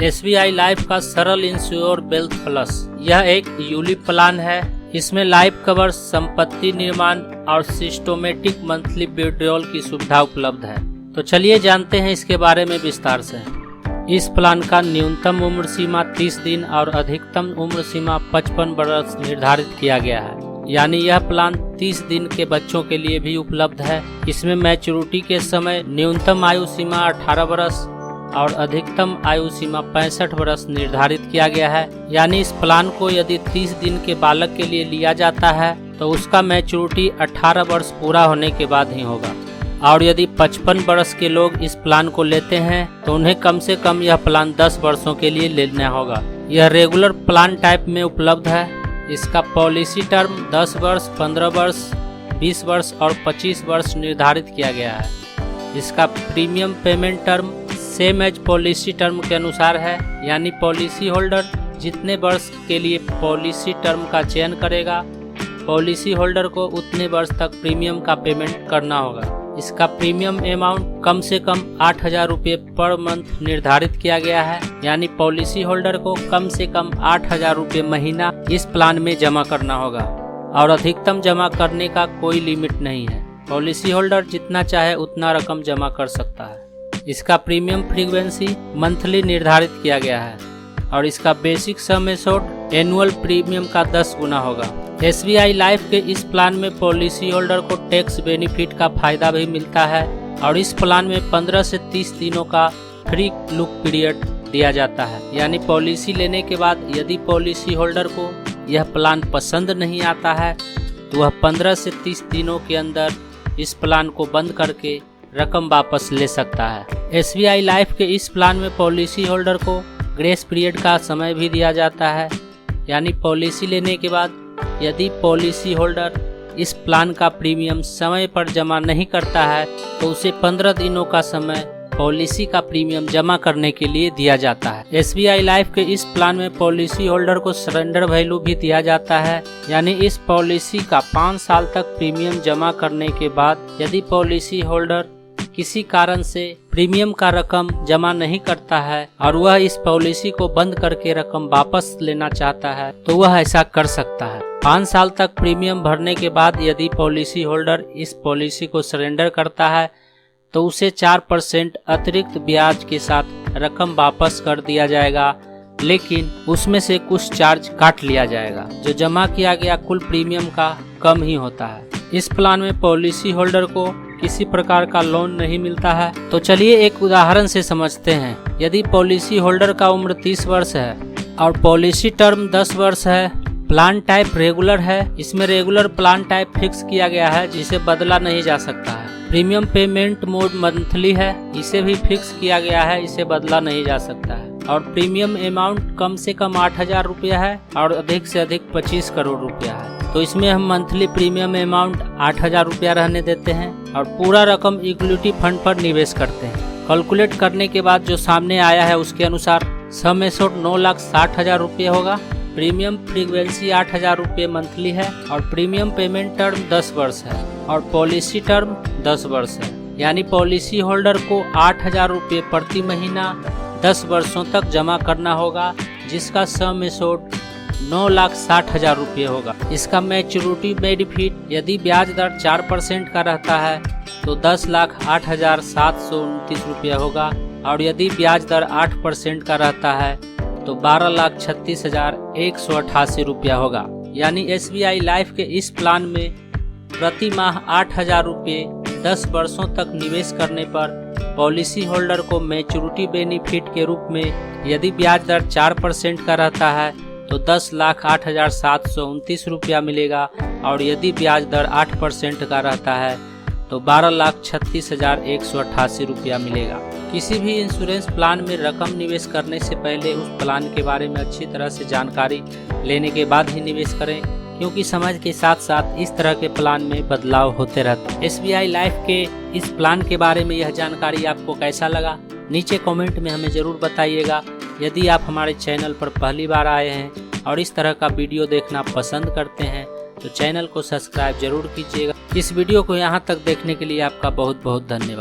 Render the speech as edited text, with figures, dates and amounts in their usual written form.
SBI life का सरल ensure wealth plus. यह एक यूलिप प्लान है। इसमें लाइफ कवर, संपत्ति निर्माण और सिस्टोमेटिक मंथली विड्रॉल की सुविधा उपलब्ध है। तो चलिए जानते हैं इसके बारे में विस्तार से। इस प्लान का न्यूनतम उम्र सीमा 30 दिन और अधिकतम उम्र सीमा 55 वर्ष निर्धारित किया गया है। यानी यह प्लान 30 दिन के बच्चों के लिए भी उपलब्ध है। इसमें मैच्योरिटी के समय न्यूनतम आयु सीमा 18 वर्ष और अधिकतम आयु सीमा 65 वर्ष निर्धारित किया गया है। यानी इस प्लान को यदि 30 दिन के बालक के लिए लिया जाता है तो उसका मैच्योरिटी 18 वर्ष पूरा होने के बाद ही होगा। और यदि 55 वर्ष के लोग इस प्लान को लेते हैं तो उन्हें कम से कम यह प्लान 10 वर्षों के लिए लेना होगा। यह रेगुलर प्लान टाइप में उपलब्ध है। इसका पॉलिसी टर्म 10 वर्ष, 15 वर्ष, 20 वर्ष और 25 वर्ष निर्धारित किया गया है। इसका premium payment term same as policy term के अनुसार है। यानी पॉलिसी होल्डर जितने वर्ष के लिए पॉलिसी टर्म का चयन करेगा, पॉलिसी होल्डर को उतने वर्ष तक प्रीमियम का पेमेंट करना होगा। इसका प्रीमियम अमाउंट कम से कम 8,000 रुपये पर मंथ निर्धारित किया गया है। यानी पॉलिसी होल्डर को कम से कम 8,000 रुपये महीना इस प्लान में जमा करना होगा और अधिकतम जमा करने का कोई लिमिट नहीं है। पॉलिसी होल्डर जितना चाहे उतना रकम जमा कर सकता है। इसका प्रीमियम फ्रीक्वेंसी मंथली निर्धारित किया गया है और इसका basic sum assured annual premium का 10 गुना होगा। SBI लाइफ के इस प्लान में पॉलिसी होल्डर को टैक्स बेनिफिट का फायदा भी मिलता है और इस प्लान में 15 से 30 दिनों का फ्री लुक पीरियड दिया जाता है। यानी पॉलिसी लेने के बाद यदि पॉलिसी होल्डर को यह प्लान पसंद नहीं आता है तो वह 15 से 30 दिनों के अंदर इस प्लान को बंद करके रकम वापस ले सकता है। SBI लाइफ के इस प्लान में पॉलिसी होल्डर को ग्रेस पीरियड का समय भी दिया जाता है। यानी पॉलिसी लेने के बाद यदि पॉलिसी होल्डर इस प्लान का प्रीमियम समय पर जमा नहीं करता है तो उसे 15 दिनों का समय पॉलिसी का प्रीमियम जमा करने के लिए दिया जाता है। SBI लाइफ के इस प्लान में पॉलिसी होल्डर को सरेंडर वैल्यू भी दिया जाता है। यानी इस पॉलिसी का 5 साल तक प्रीमियम जमा करने के बाद यदि पॉलिसी होल्डर किसी कारण से प्रीमियम का रकम जमा नहीं करता है और वह इस पॉलिसी को बंद करके रकम वापस लेना चाहता है तो वह ऐसा कर सकता है। 5 साल तक प्रीमियम भरने के बाद यदि पॉलिसी होल्डर इस पॉलिसी को सरेंडर करता है तो उसे 4% अतिरिक्त ब्याज के साथ रकम वापस कर दिया जाएगा, लेकिन उसमें से कुछ चार्ज काट लिया जाएगा जो जमा किया गया कुल प्रीमियम का कम ही होता है। इस प्लान में पॉलिसी होल्डर को किसी प्रकार का लोन नहीं मिलता है। तो चलिए एक उदाहरण से समझते हैं। यदि पॉलिसी होल्डर का उम्र 30 वर्ष है और पॉलिसी टर्म 10 वर्ष है, प्लान टाइप रेगुलर है। इसमें रेगुलर प्लान टाइप फिक्स किया गया है जिसे बदला नहीं जा सकता है। प्रीमियम पेमेंट मोड मंथली है, इसे भी फिक्स किया गया है, इसे बदला नहीं जा सकता है। और प्रीमियम अमाउंट कम से कम 8,000 रुपया है और अधिक से अधिक 25 करोड़ रुपया है। तो इसमें हम मंथली प्रीमियम अमाउंट 8,000 रुपया रहने देते हैं और पूरा रकम इक्विटी फंड पर निवेश करते हैं। कैलकुलेट करने के बाद जो सामने आया है उसके अनुसार सम एश्योर्ड 9,60,000 रुपये होगा। प्रीमियम फ्रीक्वेंसी 8,000 रुपये मंथली है और प्रीमियम पेमेंट टर्म 10 वर्ष है और पॉलिसी टर्म 10 वर्ष है। यानी पॉलिसी होल्डर को 8,000 रुपये प्रति महीना 10 वर्षों तक जमा करना होगा, जिसका सम एश्योर्ड 9,60,000 रुपये होगा। इसका मैच्योरिटी बेनिफिट यदि ब्याज दर 4% का रहता है तो 10,08,729 रुपये होगा और यदि ब्याज दर 8% का रहता है तो 12,36,188 रुपया होगा। यानी SBI लाइफ के इस प्लान में प्रति माह 8,000 रुपये 10 वर्षों तक निवेश करने पर पॉलिसी होल्डर को मैच्योरिटी बेनिफिट के रूप में यदि ब्याज दर 4% का रहता है तो 10,08,729 रुपया मिलेगा और यदि ब्याज दर 8% का रहता है तो 12,36,188 रुपया मिलेगा। किसी भी इंश्योरेंस प्लान में रकम निवेश करने से पहले उस प्लान के बारे में अच्छी तरह से जानकारी लेने के बाद ही निवेश करें, क्योंकि समय के साथ साथ इस तरह के प्लान में बदलाव होते रहते हैं। SBI लाइफ के इस प्लान के बारे में यह जानकारी आपको कैसा लगा, नीचे कमेंट में हमें ज़रूर बताइएगा। यदि आप हमारे चैनल पर पहली बार आए हैं और इस तरह का वीडियो देखना पसंद करते हैं तो चैनल को सब्सक्राइब जरूर कीजिएगा। इस वीडियो को यहाँ तक देखने के लिए आपका बहुत बहुत धन्यवाद।